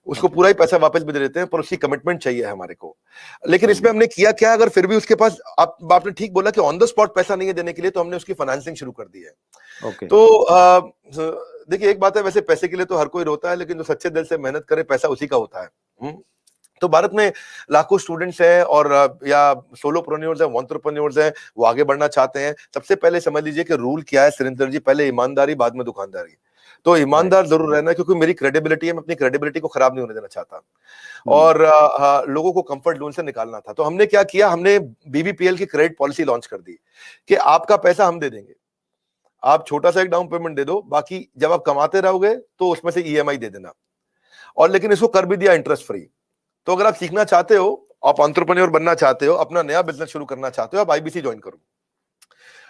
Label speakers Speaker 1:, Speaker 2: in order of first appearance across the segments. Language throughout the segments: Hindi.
Speaker 1: उसको पूरा ही पैसा वापस भी दे देते हैं, पर उसकी कमिटमेंट चाहिए हमारे को। लेकिन इसमें हमने किया क्या, अगर फिर भी उसके पास, आपने ठीक बोला कि ऑन द स्पॉट पैसा नहीं है देने के लिए, तो हमने उसकी फाइनेंसिंग शुरू कर दी है। तो देखिए एक बात है, वैसे पैसे के लिए तो हर कोई रोता है, लेकिन जो सच्चे दिल से मेहनत करे पैसा उसी का होता है। तो भारत में लाखों स्टूडेंट्स हैं और या सोलोप्रेन्योर्स हैं, एंटरप्रेन्योर्स हैं, वो आगे बढ़ना चाहते हैं। सबसे पहले समझ लीजिए कि रूल क्या है सुरेंद्र जी, पहले ईमानदारी बाद में दुकानदारी। तो ईमानदार जरूर रहना है, क्योंकि मेरी क्रेडिबिलिटी है, मैं अपनी क्रेडिबिलिटी को खराब नहीं होने देना चाहता, और लोगों को कंफर्ट जोन से निकालना था। तो हमने क्या किया, हमने बीबीपीएल की क्रेडिट पॉलिसी लॉन्च कर दी कि आपका पैसा हम दे देंगे, आप छोटा सा एक डाउन पेमेंट दे दो, बाकी जब आप कमाते रहोगे तो उसमें से ईएमआई दे देना। और लेकिन इसको कर भी दिया इंटरेस्ट फ्री। तो अगर आप सीखना चाहते हो, आप एंटरप्रेन्योर बनना चाहते हो, अपना नया बिजनेस शुरू करना चाहते हो, आप आईबीसी ज्वाइन करो।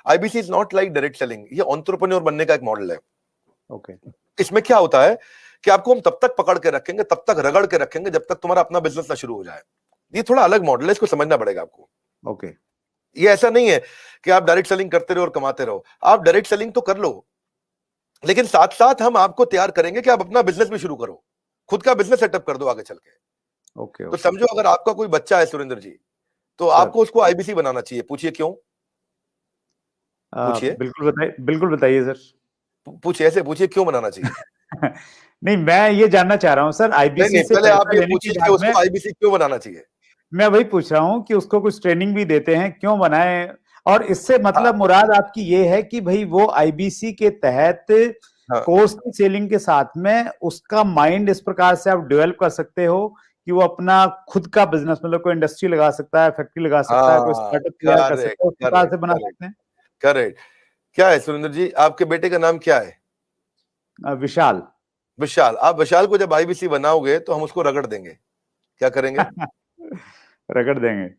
Speaker 1: IBC is not like direct selling, ये एंटरप्रेन्योर बनने का एक मॉडल है। इसमें क्या होता है कि आपको हम तब तक पकड़ के रखेंगे, तब तक रगड़ के रखेंगे, जब तक तुम्हारा अपना बिजनेस ना शुरू हो जाए। ये थोड़ा अलग मॉडल है, इसको समझना पड़ेगा आपको। ये ऐसा नहीं है कि आप डायरेक्ट सेलिंग करते रहो और कमाते रहो। आप डायरेक्ट सेलिंग तो कर लो, लेकिन साथ साथ हम आपको तैयार करेंगे कि आप अपना बिजनेस भी शुरू करो, खुद का बिजनेस सेटअप कर दो आगे चल के। तो समझो अगर आपका कोई बच्चा है सुरेंद्र जी, तो आपको उसको आईबीसी बनाना चाहिए। पूछिए क्यों? पूछिए।
Speaker 2: बिल्कुल बताइए सर।
Speaker 1: पूछिए, ऐसे पूछिए क्यों बनाना चाहिए।
Speaker 2: नहीं, मैं ये जानना चाह रहा हूँ सर, आईबीसी से
Speaker 1: पहले आप ये पूछिए कि उसको आईबीसी क्यों बनाना चाहिए।
Speaker 2: मैं वही पूछ रहा हूँ कि उसको कुछ ट्रेनिंग भी देते हैं, क्यों बनाए? और इससे मतलब मुराद आपकी ये है कि भाई वो आईबीसी के तहत कोर्स की सेलिंग के साथ में उसका माइंड इस प्रकार से आप डेवलप कर सकते हो कि वो अपना खुद का बिजनेस, मतलब कोई इंडस्ट्री लगा सकता है, फैक्ट्री लगा सकता है, कोई स्टार्टअप तैयार कर सकता है, उस प्रकार से बना सकते हैं।
Speaker 1: करेक्ट। क्या है सुरेंद्र जी, आपके बेटे का नाम क्या है?
Speaker 2: विशाल।
Speaker 1: विशाल। आप विशाल को जब आईबीसी बनाओगे तो हम उसको रगड़ देंगे। क्या करेंगे?
Speaker 2: रगड़ देंगे।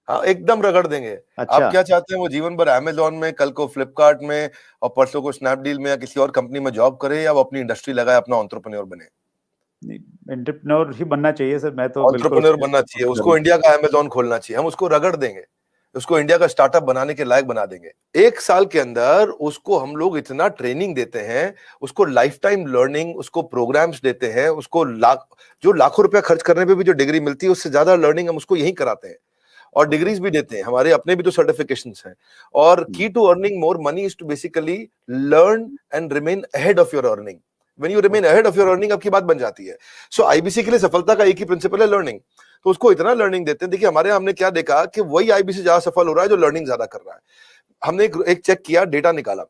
Speaker 1: हाँ, एकदम रगड़ देंगे।
Speaker 2: अच्छा।
Speaker 1: आप क्या चाहते हैं वो जीवन भर अमेजोन में, कल को फ्लिपकार्ट में, और परसों को स्नैपडील में या किसी और कंपनी में जॉब करे, या वो अपनी इंडस्ट्री लगाए, अपना एंटरप्रेन्योर बने?
Speaker 2: एंटरप्रेन्योर ही बनना चाहिए सर। मैं तो
Speaker 1: एंटरप्रेन्योर बनना चाहिए, उसको इंडिया का अमेजोन खोलना चाहिए। हम उसको रगड़ देंगे, उसको इंडिया का स्टार्टअप बनाने के लायक बना देंगे। 1 साल के अंदर उसको हम लोग इतना ट्रेनिंग देते हैं, उसको लाइफ टाइम लर्निंग, उसको प्रोग्राम्स देते हैं, उसको जो लाखों रुपया खर्च करने पे भी जो डिग्री मिलती है उससे ज्यादा लर्निंग हम उसको यहीं कराते हैं, और डिग्रीज भी देते हैं। हमारे अपने भी तो सर्टिफिकेशंस हैं। और key to earning more money is to basically learn and remain ahead of your earning. When you remain ahead of your earning, आपकी बात बन जाती है। सो आईबीसी के लिए सफलता का एक ही प्रिंसिपल है, लर्निंग। तो उसको इतना लर्निंग देते हैं। देखिए हमारे यहाँ हमने क्या देखा कि वही आईबीसी ज्यादा सफल हो रहा है जो लर्निंग ज्यादा कर रहा है। हमने एक चेक किया, डेटा निकाला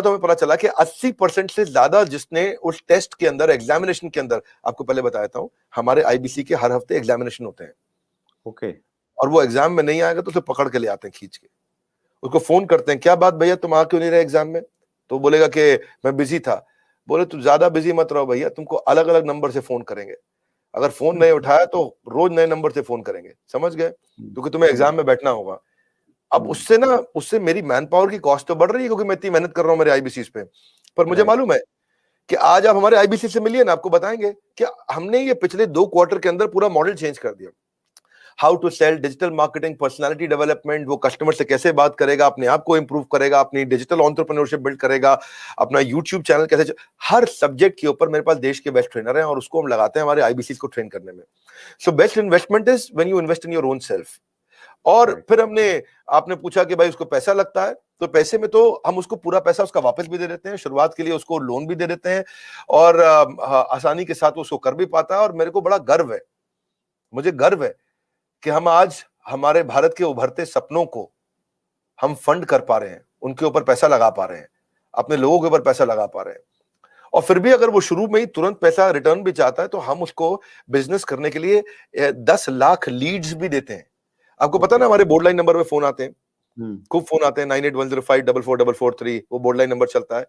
Speaker 1: तो हमें पता चला कि 80% से ज्यादा जिसने उस टेस्ट के अंदर, एग्जामिनेशन के अंदर, आपको पहले बताया था, हमारे आईबीसी के हर हफ्ते एग्जामिनेशन होते हैं। और वो एग्जाम में नहीं आएगा तो उसे पकड़ के ले आते हैं खींच के, उसको फोन करते हैं, क्या बात भैया तुम आ क्यों नहीं रहे एग्जाम में? तो बोलेगा कि मैं बिजी था। बोले तू ज्यादा बिजी मत रहो भैया, तुमको अलग अलग नंबर से फोन करेंगे, अगर फोन नहीं उठाया तो रोज नए नंबर से फोन करेंगे, समझ गए? क्योंकि तुम्हें एग्जाम में बैठना होगा। अब उससे मेरी मैन पावर की कॉस्ट तो बढ़ रही है, क्योंकि मैं इतनी मेहनत कर रहा हूँ मेरे आईबीसी पे। पर मुझे मालूम है कि आज आप हमारे आईबीसी से मिलिए ना, आपको बताएंगे कि हमने ये पिछले 2 क्वार्टर के अंदर पूरा मॉडल चेंज कर दिया। How to sell, digital marketing, personality development, वो कस्टमर से कैसे बात करेगा, अपने आप को इंप्रूव करेगा, अपनी डिजिटल एंटरप्रेन्योरशिप बिल्ड करेगा, अपना यूट्यूब चैनल कैसे, हर सब्जेक्ट के ऊपर मेरे पास देश के बेस्ट ट्रेनर हैं, और उसको हम लगाते हैं हमारे आईबीसी को ट्रेन करने में। So best investment is when you invest in your own self. और फिर आपने पूछा कि भाई उसको पैसा लगता है, तो पैसे में तो हम उसको पूरा पैसा उसका वापस भी दे देते हैं, शुरुआत के लिए उसको लोन भी दे देते हैं, और आसानी के साथ उसको कर भी पाता है। और मेरे को बड़ा गर्व है, मुझे गर्व है कि हम आज हमारे भारत के उभरते सपनों को हम फंड कर पा रहे हैं, उनके ऊपर पैसा लगा पा रहे हैं, अपने लोगों के ऊपर पैसा लगा पा रहे हैं। और फिर भी अगर वो शुरू में ही तुरंत पैसा रिटर्न भी चाहता है तो हम उसको बिजनेस करने के लिए 10 लाख लीड्स भी देते हैं। आपको पता ना, हमारे बोर्ड लाइन नंबर पे फोन आते हैं, खूब फोन आते हैं, 9810544443, वो बोर्ड लाइन नंबर चलता है।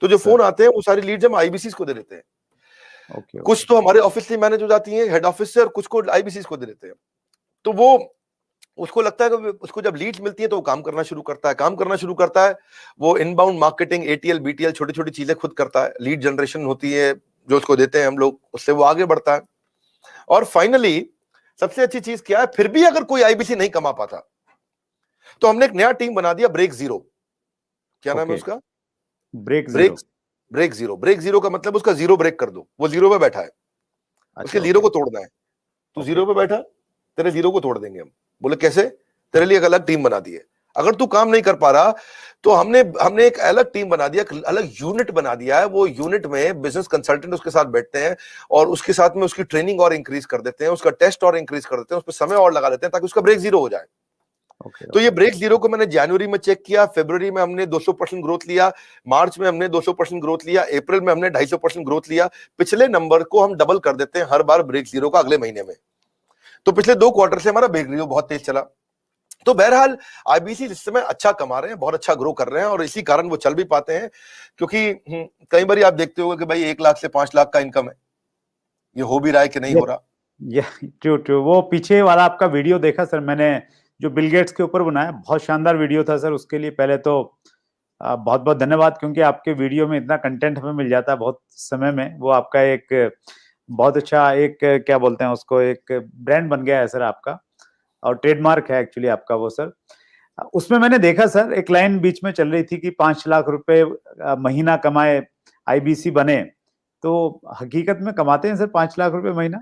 Speaker 1: तो जो फोन आते हैं वो सारी लीड्स हम आईबीसी को दे देते हैं। कुछ तो हमारे ऑफिस से मैनेज हो जाती है, हेड ऑफिस से, और कुछ को आईबीसी को दे देते हैं। तो वो उसको लगता है कि उसको जब लीड्स मिलती है तो वो काम करना शुरू करता है। वो इनबाउंड मार्केटिंग, एटीएल, बीटीएल, छोटी छोटी चीजें खुद करता है। लीड जनरेशन होती है जो उसको देते हैं हम लोग, उससे वो आगे बढ़ता है। और फाइनली सबसे अच्छी चीज क्या है, फिर भी अगर कोई आईबीसी नहीं कमा पाता तो हमने एक नया टीम बना दिया, ब्रेक जीरो। क्या नाम है उसका? Break zero. ब्रेक जीरो का मतलब उसका जीरो ब्रेक कर दो, वो जीरो पे बैठा है। उसके जीरो को तोड़ना है। तू जीरो पे बैठा, तेरे जीरो को तोड़ देंगे हम। बोले कैसे? तेरे लिए एक अलग टीम बना दी है। अगर तू काम नहीं कर पा रहा तो हमने एक अलग टीम बना दिया, अलग यूनिट बना दिया है। वो यूनिट में बिजनेस कंसल्टेंट उसके साथ बैठते हैं और उसके साथ में उसकी ट्रेनिंग और इंक्रीज कर देते हैं, उसका टेस्ट और इंक्रीज कर देते हैं, उस पर समय और लगा देते हैं ताकि उसका ब्रेक जीरो हो जाए। तो ये ब्रेक जीरो को मैंने जनवरी में चेक किया, फरवरी में हमने 200% ग्रोथ लिया, मार्च में हमने 200% ग्रोथ लिया, अप्रैल में हमने 250% ग्रोथ लिया। पिछले नंबर को हम डबल कर देते हैं हर बार ब्रेक जीरो का अगले महीने में। तो पिछले 2 क्वार्टर से हमारा ब्रेक जीरो बहुत तेज चला। तो बहरहाल आईबीसी इस समय अच्छा कमा रहे हैं, बहुत अच्छा ग्रो कर रहे हैं और इसी कारण वो चल भी पाते हैं। क्योंकि कई बार आप देखते हो कि भाई 1 लाख से 5 लाख का इनकम है, ये हो भी रहा है कि नहीं हो रहा।
Speaker 2: True true. वो पीछे वाला आपका वीडियो देखा सर मैंने, जो बिल गेट्स के ऊपर बनाया, बहुत शानदार वीडियो था सर। उसके लिए पहले तो बहुत बहुत धन्यवाद, क्योंकि आपके वीडियो में इतना कंटेंट हमें मिल जाता है बहुत समय में। वो आपका एक बहुत अच्छा एक क्या बोलते हैं उसको, एक ब्रांड बन गया है सर आपका, और ट्रेडमार्क है एक्चुअली आपका वो सर। उसमें मैंने देखा सर एक लाइन बीच में चल रही थी कि 5 लाख रुपए महीना कमाए आईबीसी बने। तो हकीकत में कमाते हैं सर 5 लाख रुपए महीना?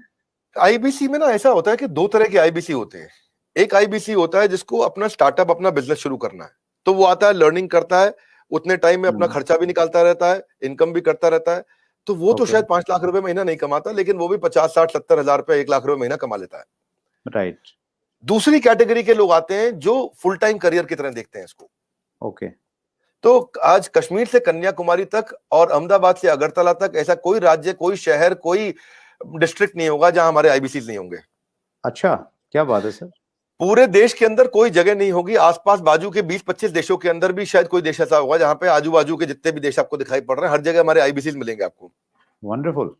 Speaker 1: आईबीसी में ना ऐसा होता है कि 2 तरह के आईबीसी होते हैं। एक आईबीसी होता है जिसको अपना स्टार्टअप, अपना बिजनेस शुरू करना है, तो वो आता है, लर्निंग करता है, उतने टाइम में अपना खर्चा भी निकालता रहता है, इनकम भी करता रहता है। तो वो तो शायद 5 लाख रुपए महीना नहीं कमाता, लेकिन वो भी 50, 60, 70 हजार रुपए, 1 लाख रुपए महीना कमा लेता है।
Speaker 2: राइट।
Speaker 1: दूसरी कैटेगरी के लोग आते हैं जो फुल टाइम करियर की तरह देखते हैं इसको।
Speaker 2: ओके।
Speaker 1: तो आज कश्मीर से कन्याकुमारी तक और अहमदाबाद से अगरतला तक ऐसा कोई राज्य, कोई शहर, कोई डिस्ट्रिक्ट नहीं होगा जहां हमारे आईबीसी नहीं होंगे।
Speaker 2: अच्छा, क्या बात है सर।
Speaker 1: पूरे देश के अंदर कोई जगह नहीं होगी, आसपास बाजू के 20-25 देशों के अंदर भी शायद कोई देश ऐसा होगा जहां पे आजू बाजू के जितने भी देश आपको दिखाई पड़ रहे हैं, हर जगह हमारे आईबीसी मिलेंगे आपको।
Speaker 2: वंडरफुल।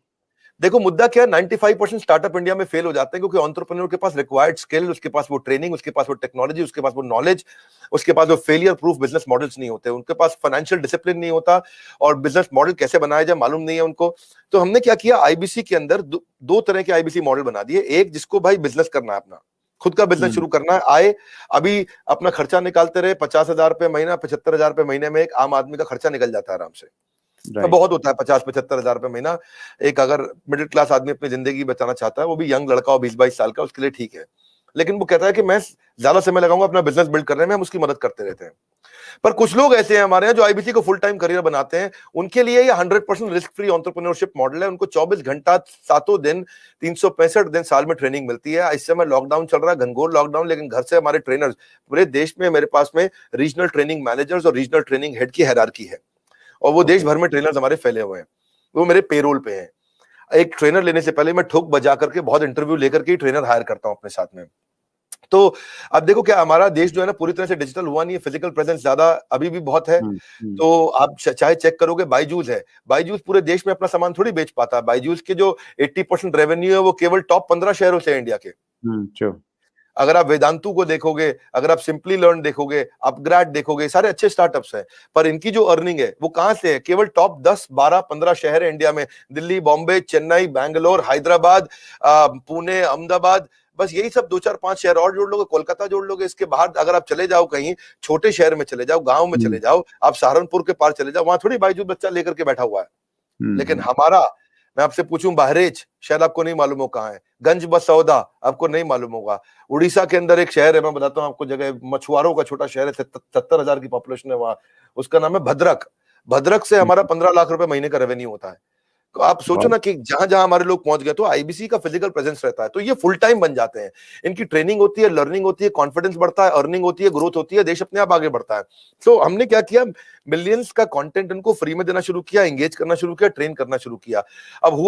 Speaker 1: देखो मुद्दा क्या है, 95% स्टार्टअप इंडिया में फेल हो जाते हैं क्योंकि एंटरप्रेन्योर के पास रिक्वायर्ड स्किल, उसके पास वो ट्रेनिंग, उसके पास वो टेक्नोलॉजी, उसके पास वो नॉलेज, उसके पास वो फेलियर प्रूफ बिजनेस मॉडल्स नहीं होते, उनके पास फाइनेंशियल डिसिप्लिन नहीं होता और बिजनेस मॉडल कैसे बनाया जाए मालूम नहीं है उनको। तो हमने क्या किया, आईबीसी के अंदर 2 तरह के आईबीसी मॉडल बना दिए। एक जिसको भाई बिजनेस करना है, अपना खुद का बिजनेस शुरू करना है, आए अभी अपना खर्चा निकालते रहे, 50,000 रुपए महीना, 75,000 रुपए महीने में एक आम आदमी का खर्चा निकल जाता है आराम से। तो बहुत होता है 50-75 हजार रुपए महीना। एक अगर मिडिल क्लास आदमी अपनी जिंदगी बचाना चाहता है, वो भी यंग लड़का हो 20-22 साल का, उसके लिए ठीक है। लेकिन वो कहता है कि मैं ज्यादा समय लगाऊंगा अपना बिजनेस बिल्ड करने में, हम उसकी मदद करते रहते हैं। पर कुछ लोग ऐसे हैं हमारे यहाँ जो आईबीसी को फुल टाइम करियर बनाते हैं। उनके लिए ये 100% रिस्क फ्री एंटरप्रेन्योरशिप मॉडल है। उनको 24 घंटा 7 दिन 365 दिन साल में ट्रेनिंग मिलती है। इस समय लॉकडाउन चल रहा है, घनघोर लॉकडाउन, लेकिन घर से हमारे ट्रेनर्स पूरे देश में, मेरे पास में रीजनल ट्रेनिंग मैनेजर्स और रीजनल ट्रेनिंग हेड की हायरार्की है और वो देश भर में ट्रेनर्स हमारे फैले हुए हैं, वो मेरे पेरोल पे हैं। एक ट्रेनर लेने से पहले मैं ठोक बजा करके बहुत इंटरव्यू लेकर के ट्रेनर हायर करता हूं अपने साथ में। तो अब देखो क्या हमारा देश जो है ना पूरी तरह से डिजिटल हुआ नहीं है, फिजिकल प्रेजेंस ज्यादा अभी भी बहुत है। तो आप चाहे चेक करोगे, बायजूस है, बायजूस पूरे देश में अपना सामान थोड़ी बेच पाता है। बायजूस के जो 80% रेवेन्यू है वो केवल टॉप 15 शहरों से है इंडिया के। अगर आप वेदांतु को देखोगे, अगर आप सिंपली लर्न देखोगे, अपग्रेड देखोगे, सारे अच्छे स्टार्टअप्स हैं, पर इनकी जो अर्निंग है वो कहां से है? केवल टॉप 10, 12, 15 शहर है इंडिया में, दिल्ली, बॉम्बे, चेन्नई, बैंगलोर, हैदराबाद, पुणे, अहमदाबाद, बस यही सब 2, 4, 5 शहर और जोड़ लोगे, कोलकाता जोड़ लोगे। इसके बाहर अगर आप चले जाओ, कहीं छोटे शहर में चले जाओ, गांव में चले जाओ, आप सहारनपुर के पार चले जाओ, वहां थोड़ी बायजूस बच्चा लेकर के बैठा हुआ है। लेकिन हमारा, मैं आपसे पूछूं, बहरेच शायद आपको नहीं मालूम हो कहां है, गंज बसौदा आपको नहीं मालूम होगा, उड़ीसा के अंदर एक शहर है, मैं बताता हूं आपको जगह, मछुआरों का छोटा शहर है, 70,000 की पॉपुलेशन है वहां, उसका नाम है भद्रक। भद्रक से हमारा 15 लाख रुपए महीने का रेवेन्यू होता है। तो आप सोचो ना कि जहां जहां हमारे लोग पहुंच गए, तो आईबीसी का फिजिकल प्रेजेंस रहता है, तो ये फुल टाइम बन जाते हैं। इनकी ट्रेनिंग होती है, लर्निंग होती है, कॉन्फिडेंस बढ़ता है, अर्निंग होती है, ग्रोथ होती है, देश अपने आप आगे बढ़ता है। तो हमने क्या किया, मिलियंस का कंटेंट इनको फ्री में देना शुरू किया, एंगेज करना शुरू किया, ट्रेन करना शुरू किया। अब